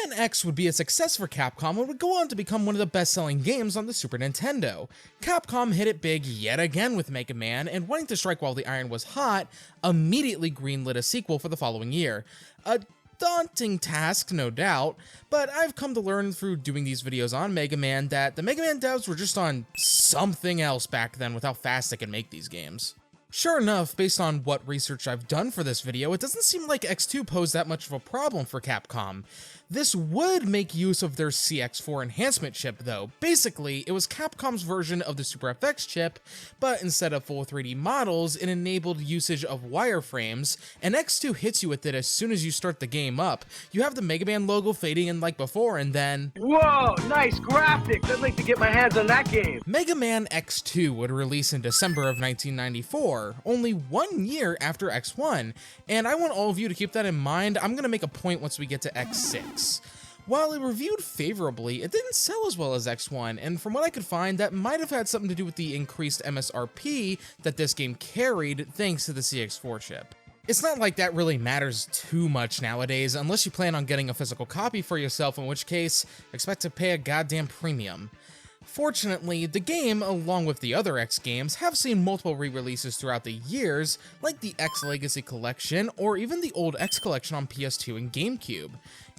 Man X would be a success for Capcom and would go on to become one of the best-selling games on the Super Nintendo. Capcom hit it big yet again with Mega Man, and wanting to strike while the iron was hot, immediately greenlit a sequel for the following year. A daunting task, no doubt, but I've come to learn through doing these videos on Mega Man that the Mega Man devs were just on something else back then with how fast they could make these games. Sure enough, based on what research I've done for this video, it doesn't seem like X2 posed that much of a problem for Capcom. This would make use of their CX4 enhancement chip though. Basically, it was Capcom's version of the Super FX chip, but instead of full 3D models, it enabled usage of wireframes, and X2 hits you with it as soon as you start the game up. You have the Mega Man logo fading in like before, and then... Whoa, nice graphics! I'd like to get my hands on that game! Mega Man X2 would release in December of 1994, only 1 year after X1, and I want all of you to keep that in mind. I'm gonna make a point once we get to X6. While it reviewed favorably, it didn't sell as well as X1, and from what I could find, that might have had something to do with the increased MSRP that this game carried thanks to the CX4 chip. It's not like that really matters too much nowadays, unless you plan on getting a physical copy for yourself, in which case, expect to pay a goddamn premium. Fortunately, the game, along with the other X games, have seen multiple re-releases throughout the years, like the X Legacy Collection, or even the old X Collection on PS2 and GameCube.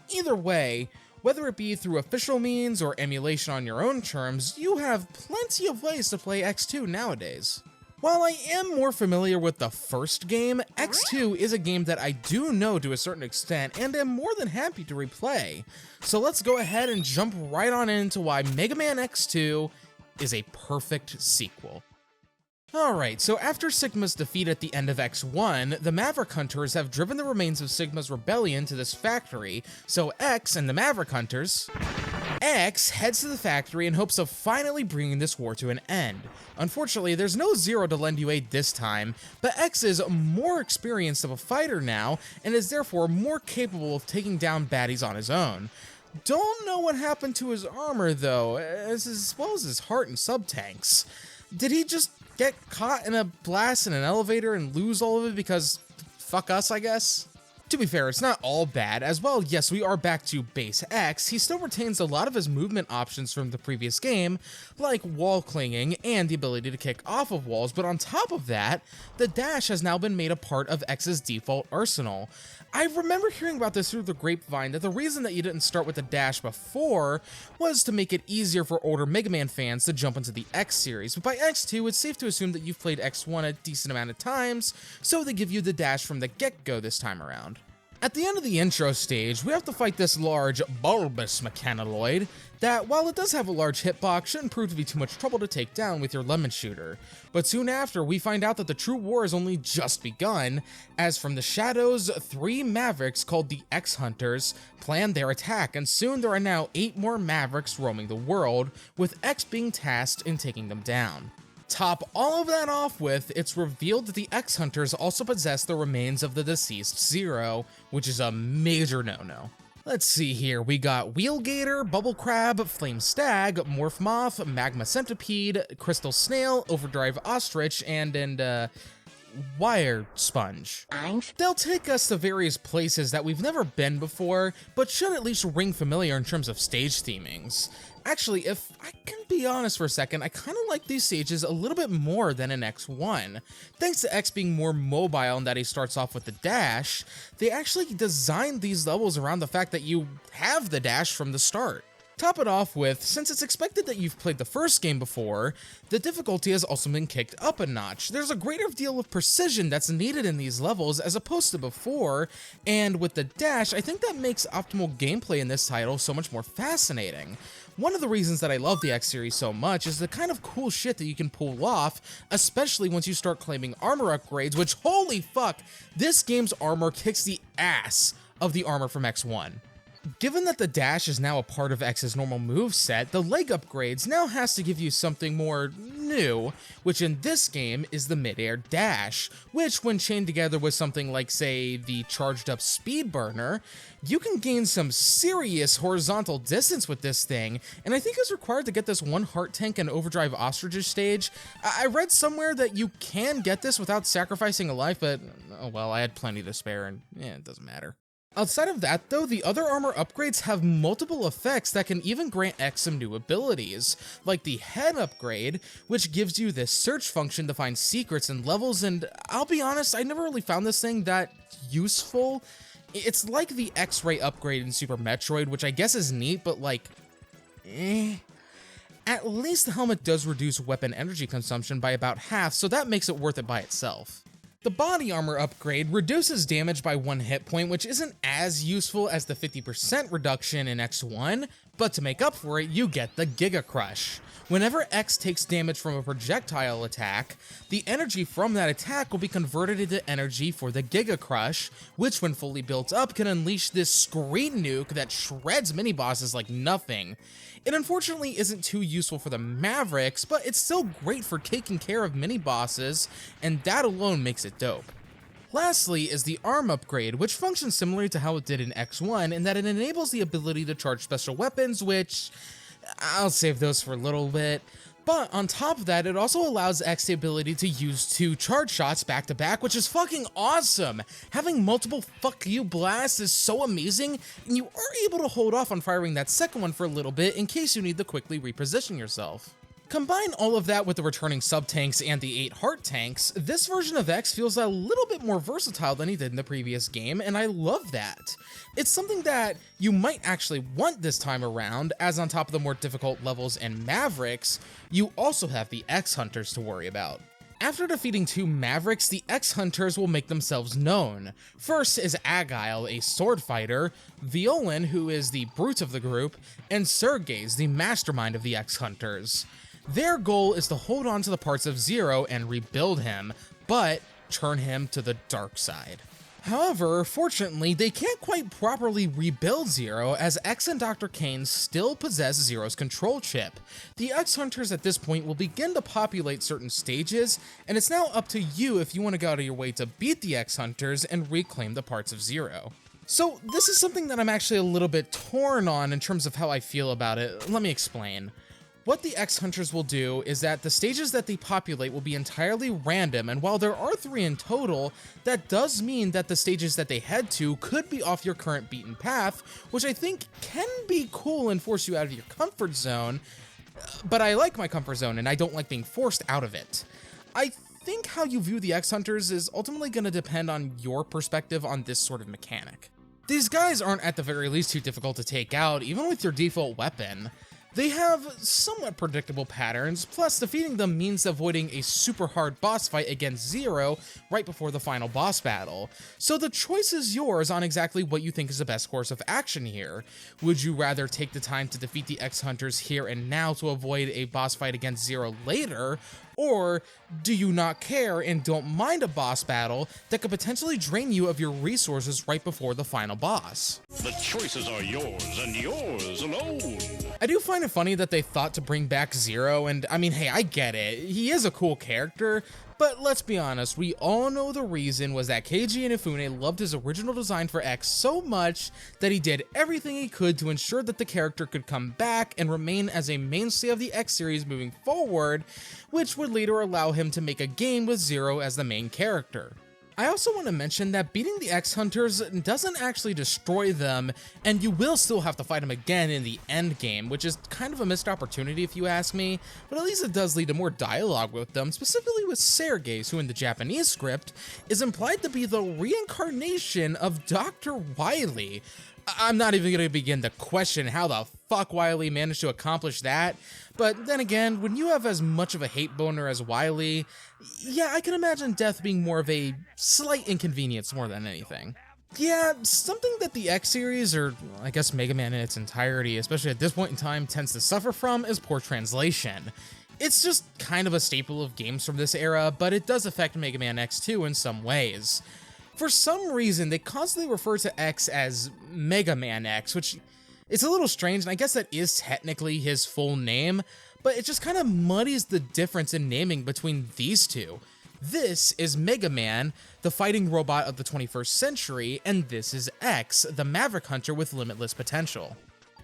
Either way, whether it be through official means or emulation on your own terms, you have plenty of ways to play X2 nowadays. While I am more familiar with the first game, X2 is a game that I do know to a certain extent and am more than happy to replay. So let's go ahead and jump right on into why Mega Man X2 is a perfect sequel. Alright, so after Sigma's defeat at the end of X1, the Maverick Hunters have driven the remains of Sigma's rebellion to this factory, so X and the Maverick Hunters... X heads to the factory in hopes of finally bringing this war to an end. Unfortunately, there's no Zero to lend you aid this time, but X is more experienced of a fighter now, and is therefore more capable of taking down baddies on his own. Don't know what happened to his armor though, as well as his heart and sub-tanks. Did he just get caught in a blast in an elevator and lose all of it because fuck us, I guess? To be fair, it's not all bad. As well, yes, we are back to base X. He still retains a lot of his movement options from the previous game, like wall clinging and the ability to kick off of walls, but on top of that, the dash has now been made a part of X's default arsenal. I remember hearing about this through the grapevine that the reason that you didn't start with the dash before was to make it easier for older Mega Man fans to jump into the X series, but by X2 it's safe to assume that you've played X1 a decent amount of times, so they give you the dash from the get-go this time around. At the end of the intro stage, we have to fight this large, bulbous mechanoid that, while it does have a large hitbox, shouldn't prove to be too much trouble to take down with your lemon shooter. But soon after, we find out that the true war has only just begun, as from the shadows, 3 Mavericks called the X-Hunters plan their attack, and soon there are now 8 more Mavericks roaming the world, with X being tasked in taking them down. Top all of that off with, it's revealed that the X-Hunters also possess the remains of the deceased Zero, which is a major no-no. Let's see here, we got Wheelgator, Bubble Crab, Flame Stag, Morph Moth, Magma Centipede, Crystal Snail, Overdrive Ostrich, and Wire Sponge. They'll take us to various places that we've never been before, but should at least ring familiar in terms of stage themings. Actually, if I can be honest for a second, I kind of like these stages a little bit more than in X1. Thanks to X being more mobile and that he starts off with the dash, they actually designed these levels around the fact that you have the dash from the start. Top it off with, since it's expected that you've played the first game before, the difficulty has also been kicked up a notch. There's a greater deal of precision that's needed in these levels as opposed to before, and with the dash, I think that makes optimal gameplay in this title so much more fascinating. One of the reasons that I love the X series so much is the kind of cool shit that you can pull off, especially once you start claiming armor upgrades, which, holy fuck, this game's armor kicks the ass of the armor from X1. Given that the dash is now a part of X's normal moveset, the leg upgrades now has to give you something more new, which in this game is the mid-air dash, which when chained together with something like, say, the charged up speed burner, you can gain some serious horizontal distance with this thing, and I think it's required to get this one heart tank and overdrive ostriches stage. I read somewhere that you can get this without sacrificing a life, but oh well, I had plenty to spare and it doesn't matter. Outside of that though, the other armor upgrades have multiple effects that can even grant X some new abilities, like the head upgrade, which gives you this search function to find secrets and levels, and I'll be honest, I never really found this thing that useful. It's like the X-ray upgrade in Super Metroid, which I guess is neat, but like, At least the helmet does reduce weapon energy consumption by about half, so that makes it worth it by itself. The body armor upgrade reduces damage by 1 hit point, which isn't as useful as the 50% reduction in X1, but to make up for it, you get the Giga Crush. Whenever X takes damage from a projectile attack, the energy from that attack will be converted into energy for the Giga Crush, which when fully built up can unleash this screen nuke that shreds mini-bosses like nothing. It unfortunately isn't too useful for the Mavericks, but it's still great for taking care of mini-bosses, and that alone makes it dope. Lastly is the arm upgrade, which functions similarly to how it did in X1 in that it enables the ability to charge special weapons, which I'll save those for a little bit. But on top of that, it also allows X the ability to use 2 charge shots back to back, which is fucking awesome! Having multiple fuck you blasts is so amazing, and you are able to hold off on firing that second one for a little bit in case you need to quickly reposition yourself. Combine all of that with the returning sub-tanks and the 8 heart tanks, this version of X feels a little bit more versatile than he did in the previous game, and I love that. It's something that you might actually want this time around, as on top of the more difficult levels and Mavericks, you also have the X-Hunters to worry about. After defeating 2 Mavericks, the X-Hunters will make themselves known. First is Agile, a sword fighter, Violin, who is the brute of the group, and Sergei's the mastermind of the X-Hunters. Their goal is to hold on to the parts of Zero and rebuild him, but turn him to the dark side. However, fortunately, they can't quite properly rebuild Zero, as X and Dr. Kane still possess Zero's control chip. The X-Hunters at this point will begin to populate certain stages, and it's now up to you if you want to go out of your way to beat the X-Hunters and reclaim the parts of Zero. So this is something that I'm actually a little bit torn on in terms of how I feel about it. Let me explain. What the X-Hunters will do is that the stages that they populate will be entirely random, and while there are 3 in total, that does mean that the stages that they head to could be off your current beaten path, which I think can be cool and force you out of your comfort zone, but I like my comfort zone and I don't like being forced out of it. I think how you view the X-Hunters is ultimately going to depend on your perspective on this sort of mechanic. These guys aren't at the very least too difficult to take out, even with your default weapon. They have somewhat predictable patterns, plus defeating them means avoiding a super hard boss fight against Zero right before the final boss battle. So the choice is yours on exactly what you think is the best course of action here. Would you rather take the time to defeat the X-Hunters here and now to avoid a boss fight against Zero later, or do you not care and don't mind a boss battle that could potentially drain you of your resources right before the final boss? The choices are yours and yours alone. I do find it funny that they thought to bring back Zero, and I mean, hey, I get it. He is a cool character, but let's be honest, we all know the reason was that Keiji Inafune loved his original design for X so much that he did everything he could to ensure that the character could come back and remain as a mainstay of the X series moving forward, which would later allow him to make a game with Zero as the main character. I also want to mention that beating the X-Hunters doesn't actually destroy them, and you will still have to fight them again in the end game, which is kind of a missed opportunity if you ask me, but at least it does lead to more dialogue with them, specifically with Sergei, who in the Japanese script is implied to be the reincarnation of Dr. Wily. I'm not even going to begin to question how the fuck Wily managed to accomplish that, but then again, when you have as much of a hate boner as Wily, yeah, I can imagine death being more of a slight inconvenience more than anything. Yeah, something that the X series, or I guess Mega Man in its entirety, especially at this point in time, tends to suffer from is poor translation. It's just kind of a staple of games from this era, but it does affect Mega Man X2 in some ways. For some reason, they constantly refer to X as Mega Man X, which it's a little strange, and I guess that is technically his full name, but it just kind of muddies the difference in naming between these two. This is Mega Man, the fighting robot of the 21st century, and this is X, the Maverick Hunter with limitless potential.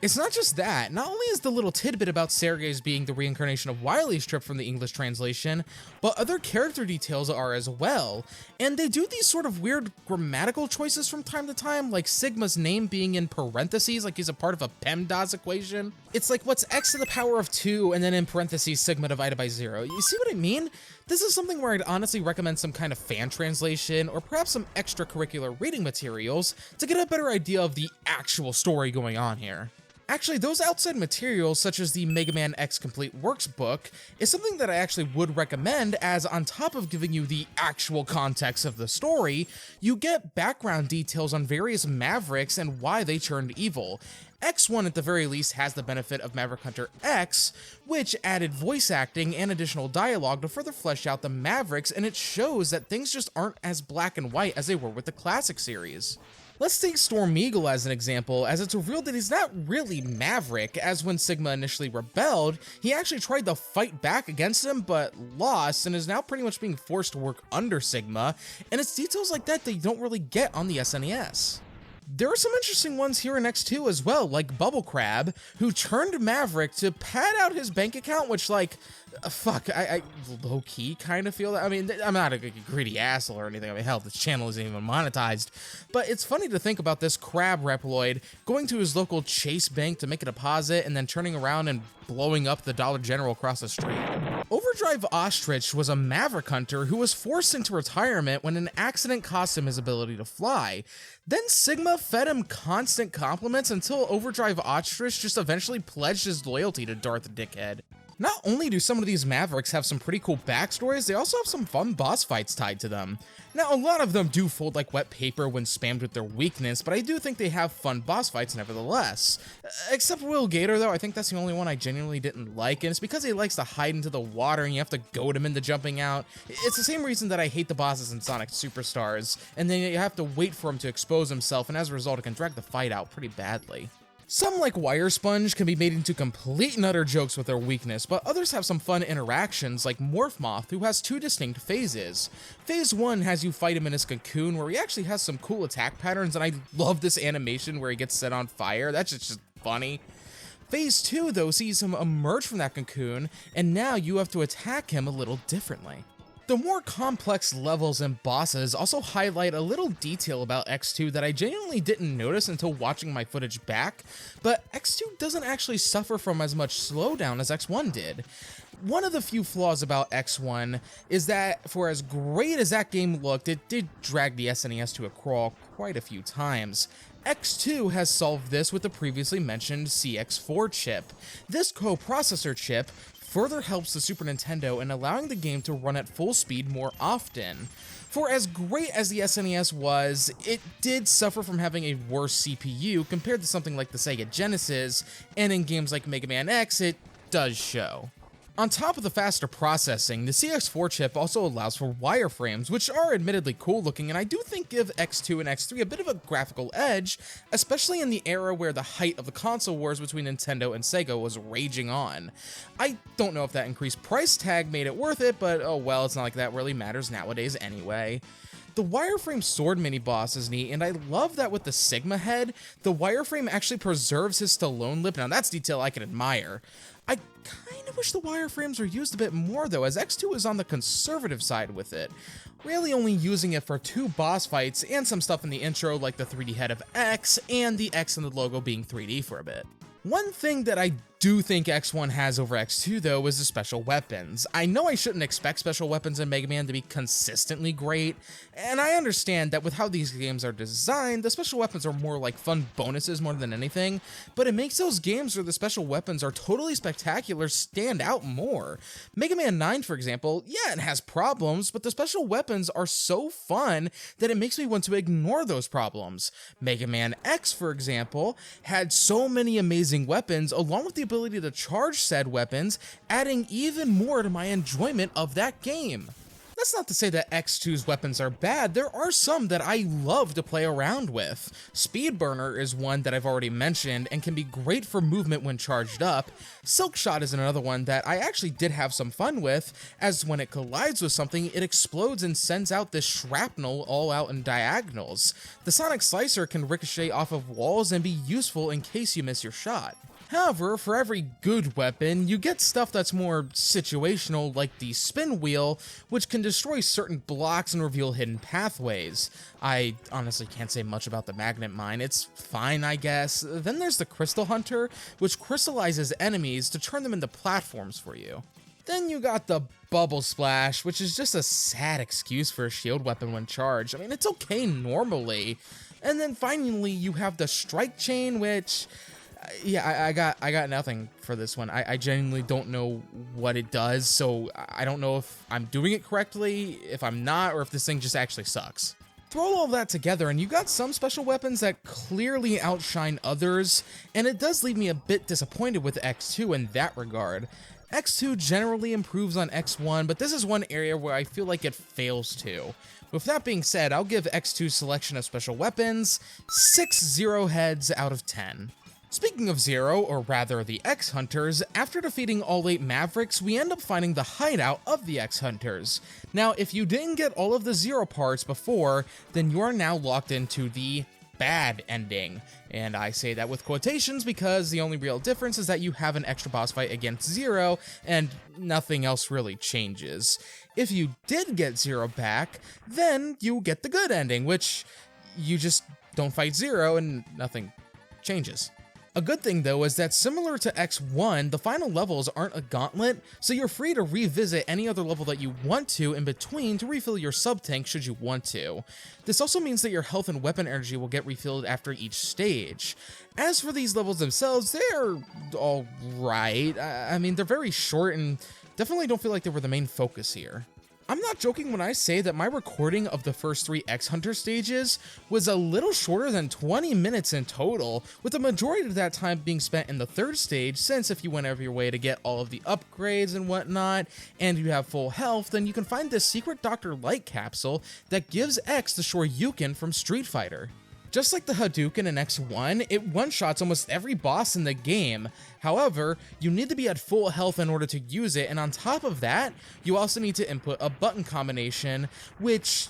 It's not just that. Not only is the little tidbit about Sergei's being the reincarnation of Wily's trip from the English translation, but other character details are as well. And they do these sort of weird grammatical choices from time to time, like Sigma's name being in parentheses, like he's a part of a PEMDAS equation. It's like, what's x to the power of 2, and then in parentheses, sigma divided by 0. You see what I mean? This is something where I'd honestly recommend some kind of fan translation, or perhaps some extracurricular reading materials to get a better idea of the actual story going on here. Actually, those outside materials, such as the Mega Man X Complete Works book, is something that I actually would recommend, as on top of giving you the actual context of the story, you get background details on various Mavericks and why they turned evil. X1 at the very least has the benefit of Maverick Hunter X, which added voice acting and additional dialogue to further flesh out the Mavericks, and it shows that things just aren't as black and white as they were with the classic series. Let's take Storm Eagle as an example, as it's revealed that he's not really Maverick, as when Sigma initially rebelled, he actually tried to fight back against him but lost, and is now pretty much being forced to work under Sigma, and it's details like that that you don't really get on the SNES. There are some interesting ones here in X2 as well, like Bubble Crab, who turned Maverick to pad out his bank account, which, like, fuck, I low-key kind of feel that. I mean, I'm not a greedy asshole or anything. I mean, hell, this channel isn't even monetized. But it's funny to think about this Crab Reploid going to his local Chase Bank to make a deposit and then turning around and blowing up the Dollar General across the street. Overdrive Ostrich was a Maverick hunter who was forced into retirement when an accident cost him his ability to fly. Then Sigma fed him constant compliments until Overdrive Ostrich just eventually pledged his loyalty to Darth Dickhead. Not only do some of these Mavericks have some pretty cool backstories, they also have some fun boss fights tied to them. Now, a lot of them do fold like wet paper when spammed with their weakness, but I do think they have fun boss fights nevertheless. Except Will Gator, though, I think that's the only one I genuinely didn't like, and it's because he likes to hide into the water and you have to goad him into jumping out. It's the same reason that I hate the bosses in Sonic Superstars, and then you have to wait for him to expose himself, and as a result, it can drag the fight out pretty badly. Some, like Wire Sponge, can be made into complete and utter jokes with their weakness, but others have some fun interactions, like Morph Moth, who has two distinct phases. Phase 1 has you fight him in his cocoon, where he actually has some cool attack patterns, and I love this animation where he gets set on fire. That's just funny. Phase 2, though, sees him emerge from that cocoon, and now you have to attack him a little differently. The more complex levels and bosses also highlight a little detail about X2 that I genuinely didn't notice until watching my footage back, but X2 doesn't actually suffer from as much slowdown as X1 did. One of the few flaws about X1 is that, for as great as that game looked, it did drag the SNES to a crawl quite a few times. X2 has solved this with the previously mentioned CX4 chip. This coprocessor chip further helps the Super Nintendo in allowing the game to run at full speed more often. For as great as the SNES was, it did suffer from having a worse CPU compared to something like the Sega Genesis, and in games like Mega Man X, it does show. On top of the faster processing, the CX4 chip also allows for wireframes, which are admittedly cool looking, and I do think give X2 and X3 a bit of a graphical edge, especially in the era where the height of the console wars between Nintendo and Sega was raging on. I don't know if that increased price tag made it worth it, but oh well, it's not like that really matters nowadays anyway. The wireframe sword mini-boss is neat, and I love that with the Sigma head, the wireframe actually preserves his Stallone lip. Now that's detail I can admire. I kind of wish the wireframes were used a bit more though, as X2 is on the conservative side with it, really only using it for 2 boss fights and some stuff in the intro like the 3D head of X and the X in the logo being 3D for a bit. One thing that I do think X1 has over X2 though is the special weapons. I know I shouldn't expect special weapons in Mega Man to be consistently great, and I understand that with how these games are designed, the special weapons are more like fun bonuses more than anything, but it makes those games where the special weapons are totally spectacular stand out more. Mega Man 9, for example, yeah, it has problems, but the special weapons are so fun that it makes me want to ignore those problems. Mega Man X, for example, had so many amazing weapons, along with the ability to charge said weapons, adding even more to my enjoyment of that game. That's not to say that X2's weapons are bad, there are some that I love to play around with. Speedburner is one that I've already mentioned and can be great for movement when charged up. Silk Shot is another one that I actually did have some fun with, as when it collides with something, it explodes and sends out this shrapnel all out in diagonals. The Sonic Slicer can ricochet off of walls and be useful in case you miss your shot. However, for every good weapon, you get stuff that's more situational, like the Spin Wheel, which can destroy certain blocks and reveal hidden pathways. I honestly can't say much about the Magnet Mine, it's fine I guess. Then there's the Crystal Hunter, which crystallizes enemies to turn them into platforms for you. Then you got the Bubble Splash, which is just a sad excuse for a shield weapon when charged. I mean, it's okay normally. And then finally, you have the Strike Chain, which... yeah, I got nothing for this one. I genuinely don't know what it does, so I don't know if I'm doing it correctly, if I'm not, or if this thing just actually sucks. Throw all that together and you got some special weapons that clearly outshine others, and it does leave me a bit disappointed with X2 in that regard. X2 generally improves on X1, but this is one area where I feel like it fails to. With that being said, I'll give X2's selection of special weapons 6 Zero heads out of 10. Speaking of Zero, or rather the X-Hunters, after defeating all 8 Mavericks, we end up finding the hideout of the X-Hunters. Now, if you didn't get all of the Zero parts before, then you are now locked into the bad ending. And I say that with quotations because the only real difference is that you have an extra boss fight against Zero, and nothing else really changes. If you did get Zero back, then you get the good ending, which you just don't fight Zero and nothing changes. A good thing though is that similar to X1, the final levels aren't a gauntlet, so you're free to revisit any other level that you want to in between to refill your sub-tank should you want to. This also means that your health and weapon energy will get refilled after each stage. As for these levels themselves, they're alright. I mean, they're very short and definitely don't feel like they were the main focus here. I'm not joking when I say that my recording of the first 3 X-Hunter stages was a little shorter than 20 minutes in total, with the majority of that time being spent in the 3rd stage, since if you went out of your way to get all of the upgrades and whatnot, and you have full health, then you can find this secret Dr. Light capsule that gives X the Shoryuken from Street Fighter. Just like the Hadouken in X1, it one-shots almost every boss in the game. However, you need to be at full health in order to use it, and on top of that, you also need to input a button combination, which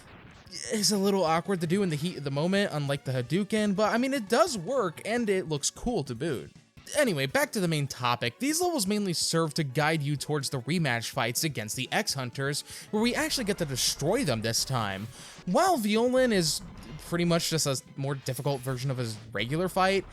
is a little awkward to do in the heat of the moment, unlike the Hadouken, but I mean, it does work, and it looks cool to boot. Anyway, back to the main topic. These levels mainly serve to guide you towards the rematch fights against the X-Hunters, where we actually get to destroy them this time. While Violin is pretty much just a more difficult version of his regular fight,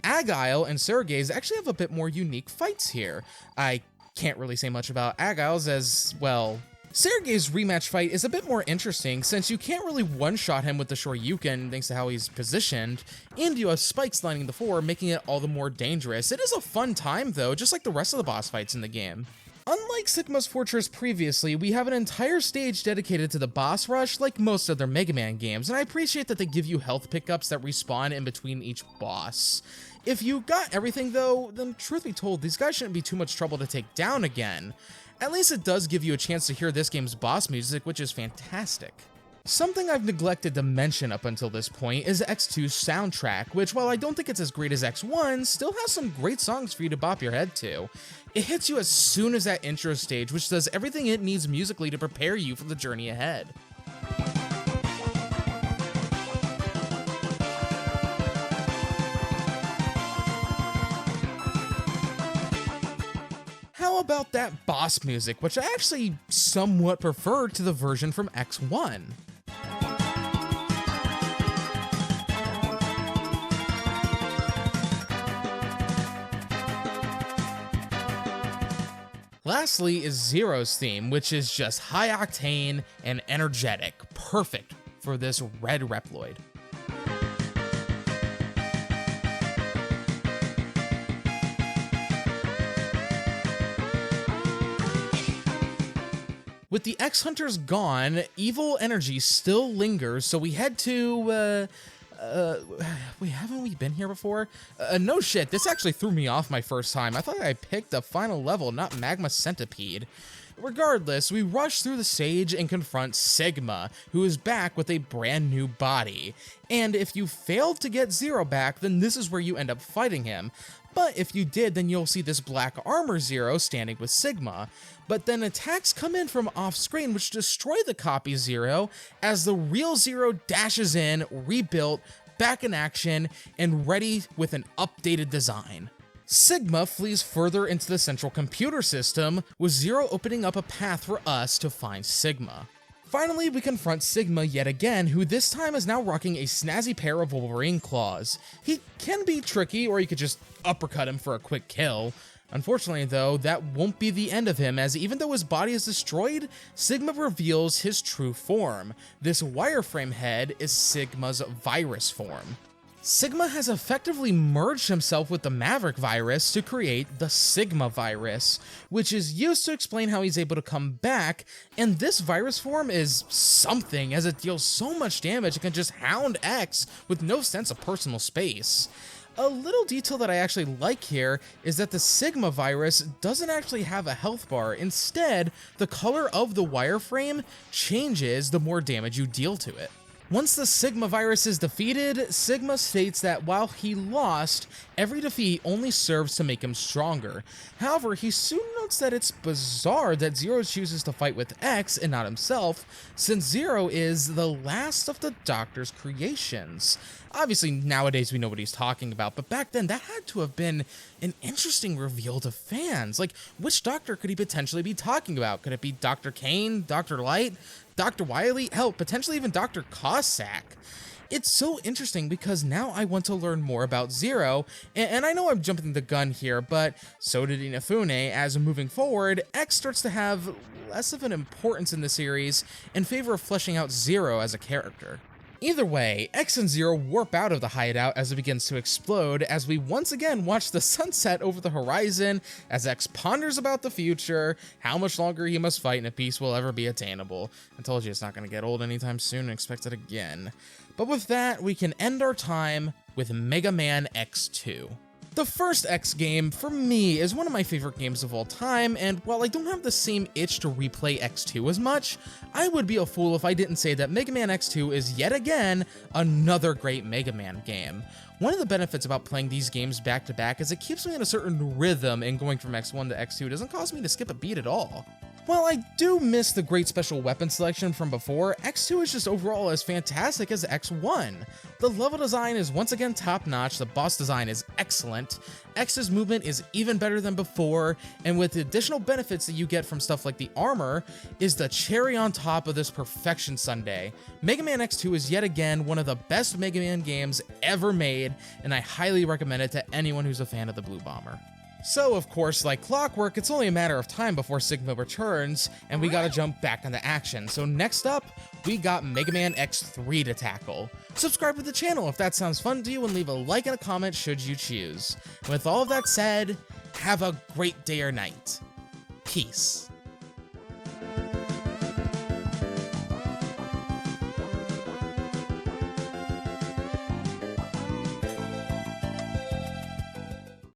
Agile and Sergei's actually have a bit more unique fights here. I can't really say much about Agile's as, well, Sergei's rematch fight is a bit more interesting since you can't really one-shot him with the Shoryuken thanks to how he's positioned, and you have spikes lining the floor, making it all the more dangerous. It is a fun time though, just like the rest of the boss fights in the game. Unlike Sigma's Fortress previously, we have an entire stage dedicated to the boss rush like most other Mega Man games, and I appreciate that they give you health pickups that respawn in between each boss. If you got everything though, then truth be told, these guys shouldn't be too much trouble to take down again. At least it does give you a chance to hear this game's boss music, which is fantastic. Something I've neglected to mention up until this point is X2's soundtrack, which while I don't think it's as great as X1, still has some great songs for you to bop your head to. It hits you as soon as that intro stage, which does everything it needs musically to prepare you for the journey ahead. How about that boss music, which I actually somewhat prefer to the version from X1? Lastly is Zero's theme, which is just high octane and energetic, perfect for this red Reploid. With the X-Hunters gone, evil energy still lingers, so we head to, wait, haven't we been here before? No shit, this actually threw me off my first time. I thought I picked the final level, not Magma Centipede. Regardless, we rush through the stage and confront Sigma, who is back with a brand new body. And if you failed to get Zero back, then this is where you end up fighting him. But if you did, then you'll see this black armor Zero standing with Sigma. But then attacks come in from off screen which destroy the copy Zero as the real Zero dashes in, rebuilt, back in action, and ready with an updated design. Sigma flees further into the central computer system, with Zero opening up a path for us to find Sigma. Finally, we confront Sigma yet again, who this time is now rocking a snazzy pair of Wolverine claws. He can be tricky, or you could just uppercut him for a quick kill. Unfortunately though, that won't be the end of him, as even though his body is destroyed, Sigma reveals his true form. This wireframe head is Sigma's virus form. Sigma has effectively merged himself with the Maverick virus to create the Sigma virus, which is used to explain how he's able to come back, and this virus form is something as it deals so much damage it can just hound X with no sense of personal space. A little detail that I actually like here is that the Sigma virus doesn't actually have a health bar. Instead, the color of the wireframe changes the more damage you deal to it. Once the Sigma virus is defeated, Sigma states that while he lost, every defeat only serves to make him stronger. However, he soon notes that it's bizarre that Zero chooses to fight with X and not himself, since Zero is the last of the Doctor's creations. Obviously, nowadays we know what he's talking about, but back then that had to have been an interesting reveal to fans. Like, which Doctor could he potentially be talking about? Could it be Dr. Kane, Dr. Light, Dr. Wily, hell, potentially even Dr. Cossack? It's so interesting because now I want to learn more about Zero, and I know I'm jumping the gun here, but so did Inafune, as moving forward, X starts to have less of an importance in the series in favor of fleshing out Zero as a character. Either way, X and Zero warp out of the hideout as it begins to explode, as we once again watch the sunset over the horizon as X ponders about the future, how much longer he must fight, and if peace will ever be attainable. I told you it's not going to get old anytime soon, and expect it again. But with that, we can end our time with Mega Man X2. The first X game, for me, is one of my favorite games of all time, and while I don't have the same itch to replay X2 as much, I would be a fool if I didn't say that Mega Man X2 is yet again another great Mega Man game. One of the benefits about playing these games back to back is it keeps me in a certain rhythm, and going from X1 to X2 doesn't cause me to skip a beat at all. While I do miss the great special weapon selection from before, X2 is just overall as fantastic as X1. The level design is once again top-notch, the boss design is excellent, X's movement is even better than before, and with the additional benefits that you get from stuff like the armor, is the cherry on top of this perfection sundae. Mega Man X2 is yet again one of the best Mega Man games ever made, and I highly recommend it to anyone who's a fan of the Blue Bomber. So, of course, like clockwork, it's only a matter of time before Sigma returns, and we gotta jump back into action. So next up, we got Mega Man X3 to tackle. Subscribe to the channel if that sounds fun to you, and leave a like and a comment should you choose. With all of that said, have a great day or night. Peace.